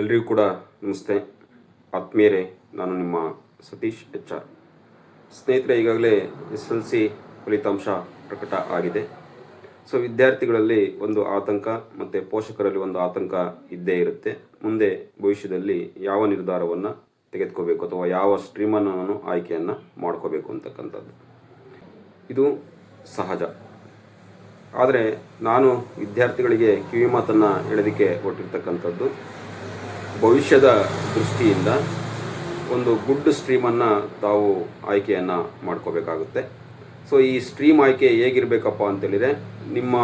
ಎಲ್ರಿಗೂ ಕೂಡ ನಮಸ್ತೆ ಆತ್ಮೀಯರೇ. ನಾನು ನಿಮ್ಮ ಸತೀಶ್ HR. ಸ್ನೇಹಿತರೆ, ಈಗಾಗಲೇ SLC ಫಲಿತಾಂಶ ಪ್ರಕಟ ಆಗಿದೆ. ಸೊ ವಿದ್ಯಾರ್ಥಿಗಳಲ್ಲಿ ಒಂದು ಆತಂಕ ಮತ್ತು ಪೋಷಕರಲ್ಲಿ ಒಂದು ಆತಂಕ ಇದ್ದೇ ಇರುತ್ತೆ. ಮುಂದೆ ಭವಿಷ್ಯದಲ್ಲಿ ಯಾವ ನಿರ್ಧಾರವನ್ನು ತೆಗೆದುಕೋಬೇಕು ಅಥವಾ ಯಾವ ಸ್ಟ್ರೀಮನ್ನು ನಾನು ಆಯ್ಕೆಯನ್ನು ಮಾಡ್ಕೋಬೇಕು ಅಂತಕ್ಕಂಥದ್ದು ಇದು ಸಹಜ. ಆದರೆ ನಾನು ವಿದ್ಯಾರ್ಥಿಗಳಿಗೆ ಕಿವಿ ಮಾತನ್ನು ಹೇಳೋದಕ್ಕೆ ಕೊಟ್ಟಿರ್ತಕ್ಕಂಥದ್ದು, ಭವಿಷ್ಯದ ದೃಷ್ಟಿಯಿಂದ ಒಂದು ಗುಡ್ ಸ್ಟ್ರೀಮನ್ನು ತಾವು ಆಯ್ಕೆಯನ್ನು ಮಾಡ್ಕೋಬೇಕಾಗುತ್ತೆ. ಸೊ ಈ ಸ್ಟ್ರೀಮ್ ಆಯ್ಕೆ ಹೇಗಿರಬೇಕಪ್ಪ ಅಂತೇಳಿದರೆ, ನಿಮ್ಮ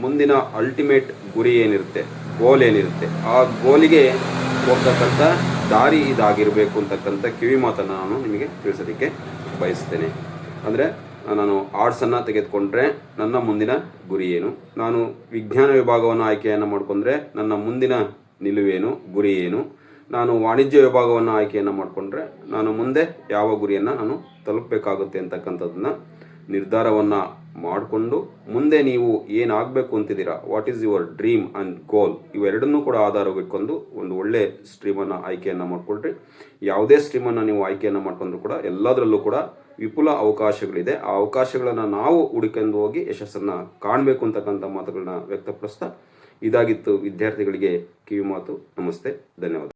ಮುಂದಿನ ಅಲ್ಟಿಮೇಟ್ ಗುರಿ ಏನಿರುತ್ತೆ, ಗೋಲ್ ಏನಿರುತ್ತೆ, ಆ ಗೋಲಿಗೆ ಹೋಗ್ತಕ್ಕಂಥ ದಾರಿ ಇದಾಗಿರಬೇಕು ಅಂತಕ್ಕಂಥ ಕಿವಿ ಮಾತನ್ನು ನಾನು ನಿಮಗೆ ತಿಳಿಸೋದಕ್ಕೆ ಬಯಸ್ತೇನೆ. ಅಂದರೆ ನಾನು ಆರ್ಟ್ಸನ್ನು ತೆಗೆದುಕೊಂಡ್ರೆ ನನ್ನ ಮುಂದಿನ ಗುರಿ ಏನು, ನಾನು ವಿಜ್ಞಾನ ವಿಭಾಗವನ್ನು ಆಯ್ಕೆಯನ್ನು ಮಾಡಿಕೊಂಡ್ರೆ ನನ್ನ ಮುಂದಿನ ನಿಲುವೇನು, ಗುರಿ ಏನು, ನಾನು ವಾಣಿಜ್ಯ ವಿಭಾಗವನ್ನು ಆಯ್ಕೆಯನ್ನು ಮಾಡಿಕೊಂಡ್ರೆ ನಾನು ಮುಂದೆ ಯಾವ ಗುರಿಯನ್ನು ನಾನು ತಲುಪಬೇಕಾಗುತ್ತೆ ಅಂತಕ್ಕಂಥದ್ದನ್ನ ನಿರ್ಧಾರವನ್ನು ಮಾಡಿಕೊಂಡು ಮುಂದೆ ನೀವು ಏನಾಗಬೇಕು ಅಂತಿದ್ದೀರಾ, what is your dream and goal, ಇವೆರಡನ್ನೂ ಕೂಡ ಆಧಾರವಿಟ್ಕೊಂಡು ಒಂದು ಒಳ್ಳೆ ಸ್ಟ್ರೀಮನ್ನು ಆಯ್ಕೆಯನ್ನು ಮಾಡಿಕೊಂಡ್ರಿ. ಯಾವುದೇ ಸ್ಟ್ರೀಮನ್ನು ನೀವು ಆಯ್ಕೆಯನ್ನು ಮಾಡ್ಕೊಂಡ್ರು ಕೂಡ ಎಲ್ಲದರಲ್ಲೂ ಕೂಡ ವಿಪುಲ ಅವಕಾಶಗಳಿದೆ. ಆ ಅವಕಾಶಗಳನ್ನು ನಾವು ಹುಡುಕೊಂಡು ಹೋಗಿ ಯಶಸ್ಸನ್ನು ಕಾಣಬೇಕು ಅಂತಕ್ಕಂಥ ಮಾತುಗಳನ್ನ ವ್ಯಕ್ತಪಡಿಸ್ತಾ ಇದಾಗಿತ್ತು ವಿದ್ಯಾರ್ಥಿಗಳಿಗೆ ಕಿವಿ ಮಾತು. ನಮಸ್ತೆ, ಧನ್ಯವಾದ.